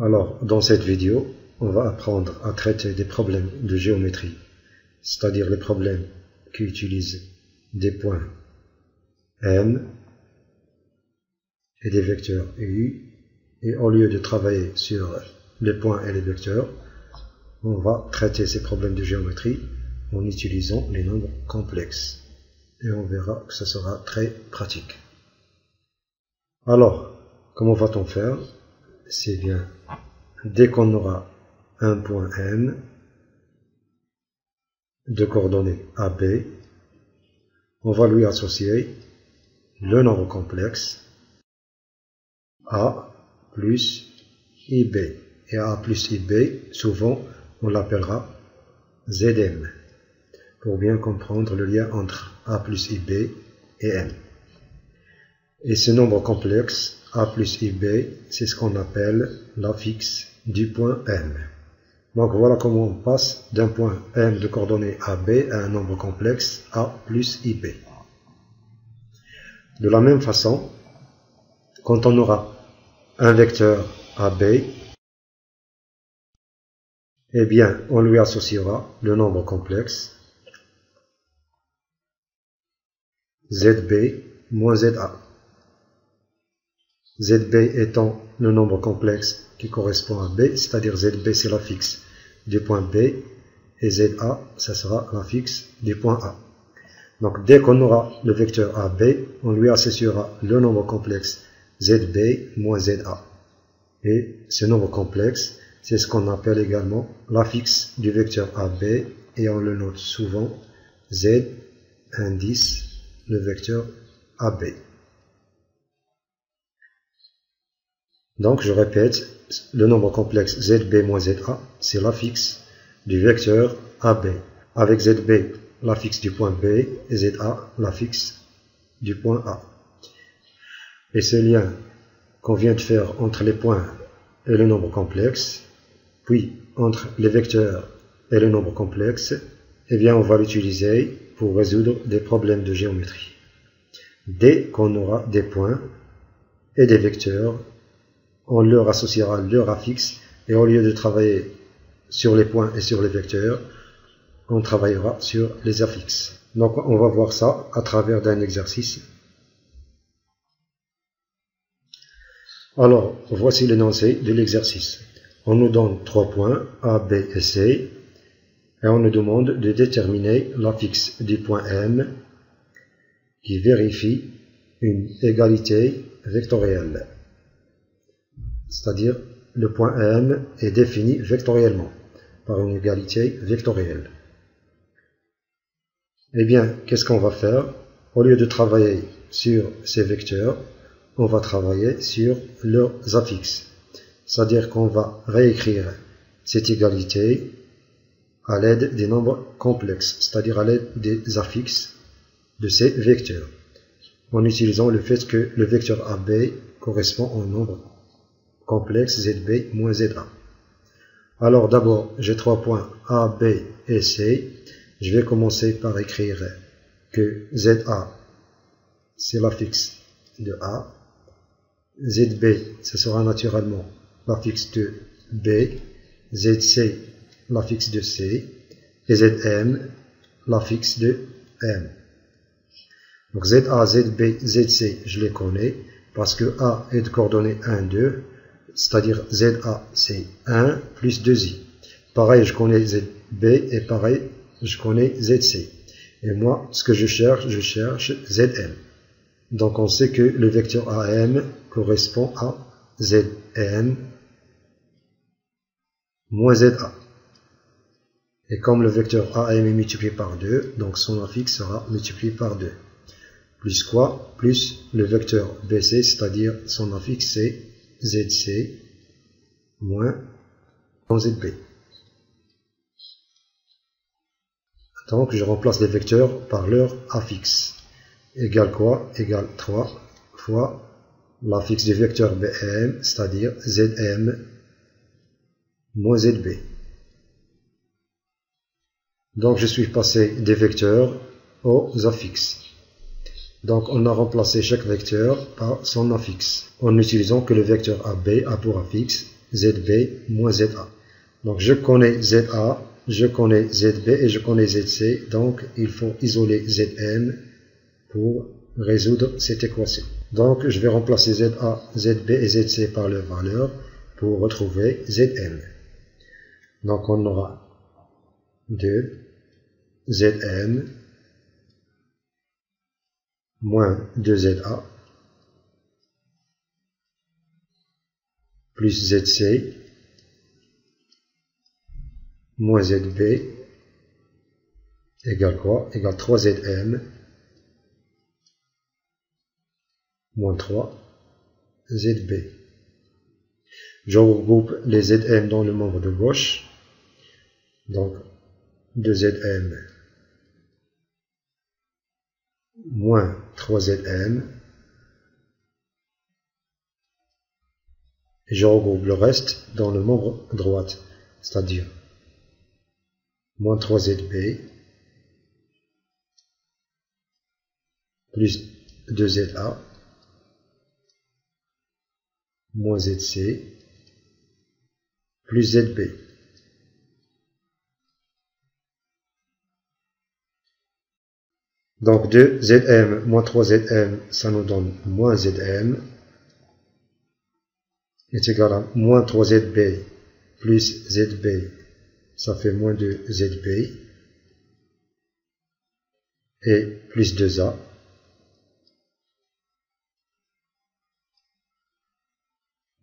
Alors, dans cette vidéo, on va apprendre à traiter des problèmes de géométrie, c'est-à-dire les problèmes qui utilisent des points M et des vecteurs U, et au lieu de travailler sur les points et les vecteurs, on va traiter ces problèmes de géométrie en utilisant les nombres complexes. Et on verra que ça sera très pratique. Alors, comment va-t-on faire? C'est bien, dès qu'on aura un point M de coordonnées AB, on va lui associer le nombre complexe A plus IB. Et A plus IB, souvent, on l'appellera ZM, pour bien comprendre le lien entre A plus IB et M. Et ce nombre complexe, A plus IB, c'est ce qu'on appelle l'affixe du point M. Donc voilà comment on passe d'un point M de coordonnées AB à un nombre complexe A plus IB. De la même façon, quand on aura un vecteur AB, eh bien, on lui associera le nombre complexe ZB moins ZA. ZB étant le nombre complexe qui correspond à B, c'est-à-dire ZB c'est l'affixe du point B, et ZA, ça sera l'affixe du point A. Donc dès qu'on aura le vecteur AB, on lui associera le nombre complexe ZB moins ZA. Et ce nombre complexe, c'est ce qu'on appelle également l'affixe du vecteur AB, et on le note souvent Z indice le vecteur AB. Donc je répète, le nombre complexe ZB moins ZA, c'est l'affixe du vecteur AB, avec ZB l'affixe du point B et ZA l'affixe du point A. Et ce lien qu'on vient de faire entre les points et le nombre complexe, puis entre les vecteurs et le nombre complexe, eh bien on va l'utiliser pour résoudre des problèmes de géométrie. Dès qu'on aura des points et des vecteurs, on leur associera leur affixe, et au lieu de travailler sur les points et sur les vecteurs, on travaillera sur les affixes. Donc on va voir ça à travers d'un exercice. Alors, voici l'énoncé de l'exercice. On nous donne 3 points, A, B et C, et on nous demande de déterminer l'affixe du point M qui vérifie une égalité vectorielle. C'est-à-dire, le point M est défini vectoriellement, par une égalité vectorielle. Eh bien, qu'est-ce qu'on va faire? Au lieu de travailler sur ces vecteurs, on va travailler sur leurs affixes. C'est-à-dire qu'on va réécrire cette égalité à l'aide des nombres complexes, c'est-à-dire à l'aide des affixes de ces vecteurs, en utilisant le fait que le vecteur AB correspond au nombre complexe ZB moins ZA. Alors d'abord, j'ai 3 points A, B et C. Je vais commencer par écrire que ZA, c'est l'affixe de A. ZB, ce sera naturellement l'affixe de B. ZC, l'affixe de C. Et ZM, l'affixe de M. Donc ZA, ZB, ZC, je les connais parce que A est de coordonnées 1, 2. C'est-à-dire ZA, c'est 1 plus 2i. Pareil, je connais ZB, et pareil, je connais ZC. Et moi, ce que je cherche ZM. Donc on sait que le vecteur AM correspond à ZM moins ZA. Et comme le vecteur AM est multiplié par 2, donc son affixe sera multiplié par 2. Plus quoi? Plus le vecteur BC, c'est-à-dire son affixe c'est ZC moins ZB. Donc je remplace les vecteurs par leur affixe. Égale quoi? Égale 3 fois l'affixe du vecteur BM, c'est-à-dire ZM moins ZB. Donc je suis passé des vecteurs aux affixes. Donc on a remplacé chaque vecteur par son affixe, en utilisant que le vecteur AB a pour affixe ZB moins ZA. Donc je connais ZA, je connais ZB et je connais ZC. Donc il faut isoler Zm pour résoudre cette équation. Donc je vais remplacer ZA, ZB et ZC par leurs valeurs pour retrouver Zm. Donc on aura 2 Zm moins 2ZA plus ZC moins ZB égale quoi? Égale 3Zm moins 3ZB. Je regroupe les Zm dans le membre de gauche. Donc 2Zm moins 3Zm. Et je regroupe le reste dans le membre droite, c'est-à-dire moins 3ZB plus 2ZA moins ZC plus ZB. Donc 2Zm moins 3Zm, ça nous donne moins Zm, est égal à moins 3ZB plus ZB, ça fait moins 2ZB, et plus 2A,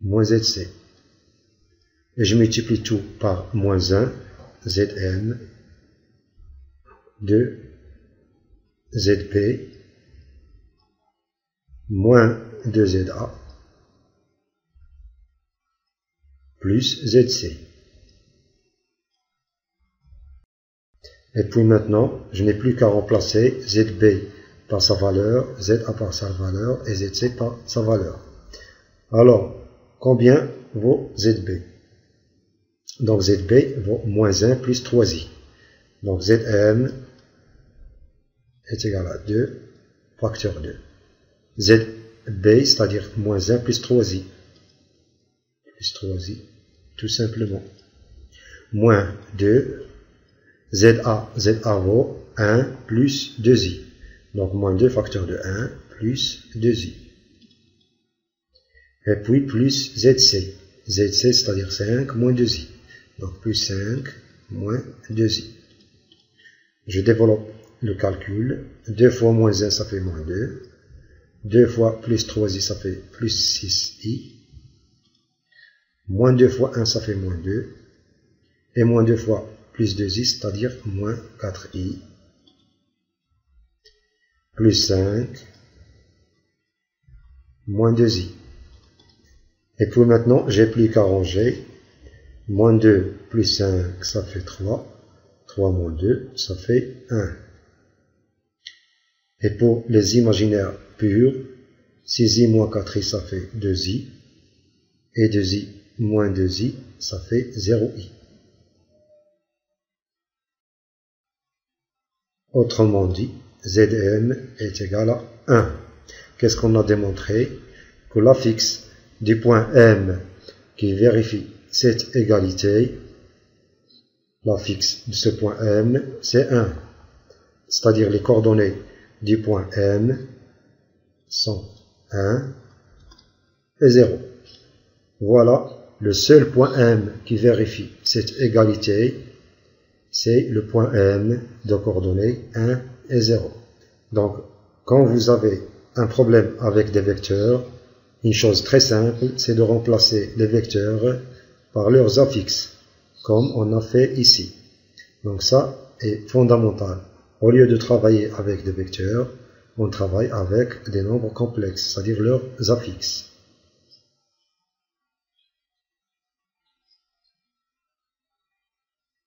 moins ZC. Et je multiplie tout par moins 1, Zm, 2, ZB, moins 2ZA, plus ZC. Et puis maintenant, je n'ai plus qu'à remplacer ZB par sa valeur, ZA par sa valeur et ZC par sa valeur. Alors, combien vaut ZB? Donc ZB vaut moins 1 plus 3i. Donc Zm est égal à 2 facteur 2. ZB, c'est-à-dire moins 1 plus 3i. Plus 3i, tout simplement. Moins 2, ZA vaut 1 plus 2i. Donc moins 2 facteur de 1 plus 2i. Et puis plus ZC. ZC, c'est-à-dire 5 moins 2i. Donc plus 5 moins 2i. Je développe le calcul. 2 fois moins 1, ça fait moins 2. 2 fois plus 3i, ça fait plus 6i. Moins 2 fois 1, ça fait moins 2. Et moins 2 fois plus 2i, c'est-à-dire moins 4i. Plus 5. Moins 2i. Et puis maintenant, j'ai plus qu'à ranger. Moins 2 plus 5, ça fait 3. 3 moins 2, ça fait 1. Et pour les imaginaires purs, 6i moins 4i, ça fait 2i. Et 2i moins 2i, ça fait 0i. Autrement dit, Zm est égal à 1. Qu'est-ce qu'on a démontré? Que l'affixe du point M qui vérifie cette égalité, l'affixe de ce point M, c'est 1. C'est-à-dire les coordonnées du point M sont 1 et 0. Voilà le seul point M qui vérifie cette égalité, c'est le point M de coordonnées 1 et 0. Donc, quand vous avez un problème avec des vecteurs, une chose très simple, c'est de remplacer les vecteurs par leurs affixes, comme on a fait ici. Donc ça est fondamental. Au lieu de travailler avec des vecteurs, on travaille avec des nombres complexes, c'est-à-dire leurs affixes.